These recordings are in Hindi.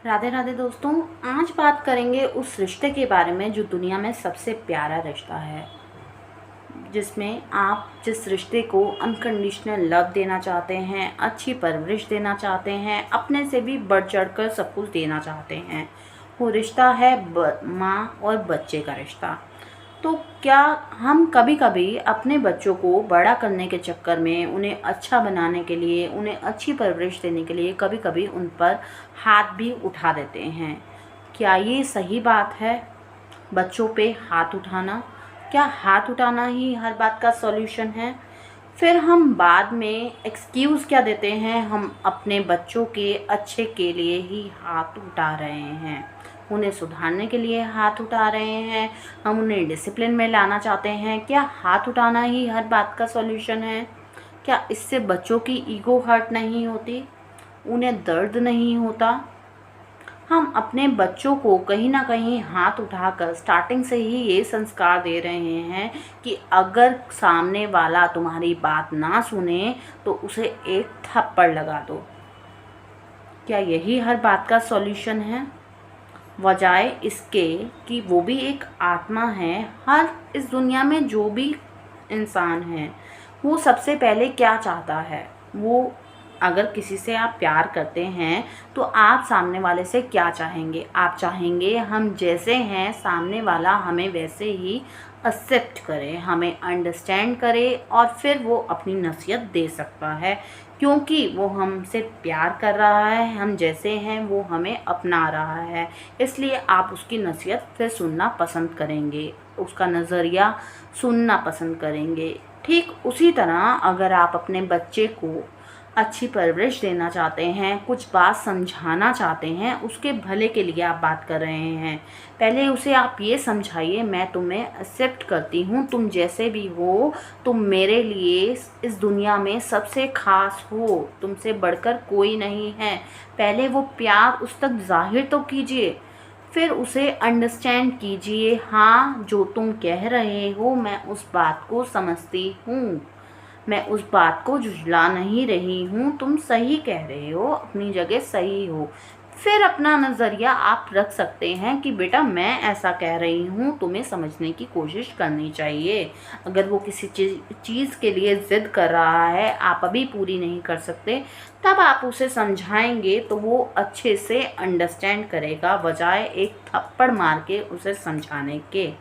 राधे राधे दोस्तों। आज बात करेंगे उस रिश्ते के बारे में जो दुनिया में सबसे प्यारा रिश्ता है, जिसमें आप जिस रिश्ते को अनकंडीशनल लव देना चाहते हैं, अच्छी परवरिश देना चाहते हैं, अपने से भी बढ़ चढ़कर सब कुछ देना चाहते हैं। वो रिश्ता है माँ और बच्चे का रिश्ता। तो क्या हम कभी कभी अपने बच्चों को बड़ा करने के चक्कर में, उन्हें अच्छा बनाने के लिए, उन्हें अच्छी परवरिश देने के लिए कभी कभी उन पर हाथ भी उठा देते हैं? क्या ये सही बात है? बच्चों पे हाथ उठाना, क्या हाथ उठाना ही हर बात का सॉल्यूशन है? फिर हम बाद में एक्सक्यूज़ क्या देते हैं, हम अपने बच्चों के अच्छे के लिए ही हाथ उठा रहे हैं, उन्हें सुधारने के लिए हाथ उठा रहे हैं, हम उन्हें डिसिप्लिन में लाना चाहते हैं। क्या हाथ उठाना ही हर बात का सॉल्यूशन है? क्या इससे बच्चों की ईगो हर्ट नहीं होती, उन्हें दर्द नहीं होता? हम अपने बच्चों को कहीं ना कहीं हाथ उठाकर स्टार्टिंग से ही ये संस्कार दे रहे हैं कि अगर सामने वाला तुम्हारी बात ना सुने तो उसे एक थप्पड़ लगा दो। क्या यही हर बात का सॉल्यूशन है? बजाय इसके कि वो भी एक आत्मा है। हर इस दुनिया में जो भी इंसान है वो सबसे पहले क्या चाहता है? वो अगर किसी से आप प्यार करते हैं तो आप सामने वाले से क्या चाहेंगे? आप चाहेंगे हम जैसे हैं सामने वाला हमें वैसे ही एक्सेप्ट करे, हमें अंडरस्टैंड करे और फिर वो अपनी नसीहत दे सकता है, क्योंकि वो हमसे प्यार कर रहा है, हम जैसे हैं वो हमें अपना रहा है। इसलिए आप उसकी नसीहत फिर सुनना पसंद करेंगे, उसका नज़रिया सुनना पसंद करेंगे। ठीक उसी तरह अगर आप अपने बच्चे को अच्छी परवरिश देना चाहते हैं, कुछ बात समझाना चाहते हैं, उसके भले के लिए आप बात कर रहे हैं, पहले उसे आप ये समझाइए, मैं तुम्हें एक्सेप्ट करती हूँ, तुम जैसे भी हो, तुम मेरे लिए इस दुनिया में सबसे खास हो, तुमसे बढ़कर कोई नहीं है। पहले वो प्यार उस तक जाहिर तो कीजिए, फिर उसे अंडरस्टैंड कीजिए। हाँ, जो तुम कह रहे हो मैं उस बात को समझती हूँ, मैं उस बात को झुठला नहीं रही हूँ, तुम सही कह रहे हो, अपनी जगह सही हो। फिर अपना नज़रिया आप रख सकते हैं कि बेटा मैं ऐसा कह रही हूँ, तुम्हें समझने की कोशिश करनी चाहिए। अगर वो किसी चीज़ के लिए ज़िद कर रहा है, आप अभी पूरी नहीं कर सकते, तब आप उसे समझाएंगे तो वो अच्छे से अंडरस्टैंड करेगा, बजाय एक थप्पड़ मार के उसे समझाने के।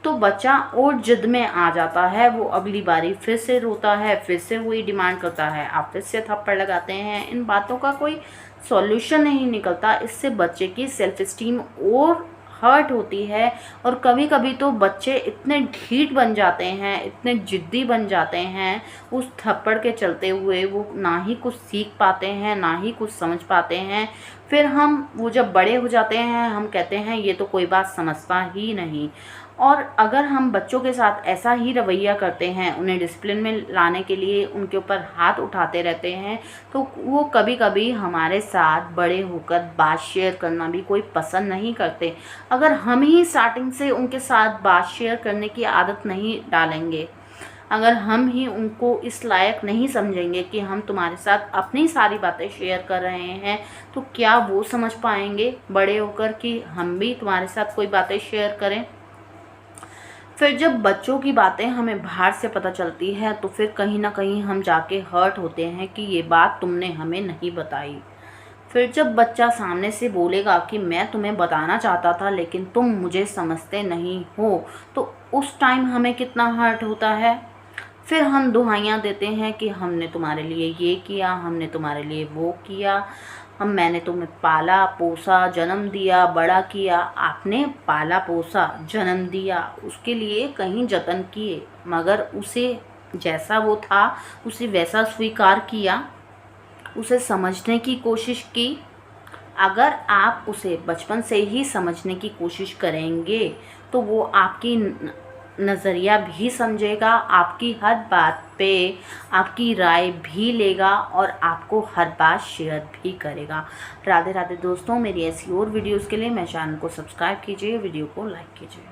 तो बच्चा और जिद में आ जाता है, वो अगली बारी फिर से रोता है, फिर से वही डिमांड करता है, आप फिर से थप्पड़ लगाते हैं। इन बातों का कोई सॉल्यूशन नहीं निकलता, इससे बच्चे की सेल्फ इस्टीम और हर्ट होती है। और कभी कभी तो बच्चे इतने ढीठ बन जाते हैं, इतने जिद्दी बन जाते हैं, उस थप्पड़ के चलते हुए वो ना ही कुछ सीख पाते हैं, ना ही कुछ समझ पाते हैं। फिर वो जब बड़े हो जाते हैं हम कहते हैं ये तो कोई बात समझता ही नहीं। और अगर हम बच्चों के साथ ऐसा ही रवैया करते हैं, उन्हें डिसिप्लिन में लाने के लिए उनके ऊपर हाथ उठाते रहते हैं, तो वो कभी कभी हमारे साथ बड़े होकर बात शेयर करना भी कोई पसंद नहीं करते। अगर हम ही स्टार्टिंग से उनके साथ बात शेयर करने की आदत नहीं डालेंगे, अगर हम ही उनको इस लायक नहीं समझेंगे कि हम तुम्हारे साथ अपनी सारी बातें शेयर कर रहे हैं, तो क्या वो समझ पाएंगे बड़े होकर कि हम भी तुम्हारे साथ कोई बातें शेयर करें? फिर जब बच्चों की बातें हमें बाहर से पता चलती है तो फिर कहीं ना कहीं हम जाके हर्ट होते हैं कि ये बात तुमने हमें नहीं बताई। फिर जब बच्चा सामने से बोलेगा कि मैं तुम्हें बताना चाहता था लेकिन तुम मुझे समझते नहीं हो, तो उस टाइम हमें कितना हर्ट होता है। फिर हम दुहाइयाँ देते हैं कि हमने तुम्हारे लिए ये किया, हमने तुम्हारे लिए वो किया, मैंने तुम्हें पाला पोसा, जन्म दिया, बड़ा किया। आपने पाला पोसा, जन्म दिया, उसके लिए कहीं जतन किए, मगर उसे जैसा वो था उसे वैसा स्वीकार किया, उसे समझने की कोशिश की। अगर आप उसे बचपन से ही समझने की कोशिश करेंगे तो वो आपकी नज़रिया भी समझेगा, आपकी हर बात पे आपकी राय भी लेगा और आपको हर बात शेयर भी करेगा। राधे राधे दोस्तों, मेरी ऐसी और वीडियोस के लिए मेरे चैनल को सब्सक्राइब कीजिए, वीडियो को लाइक कीजिए।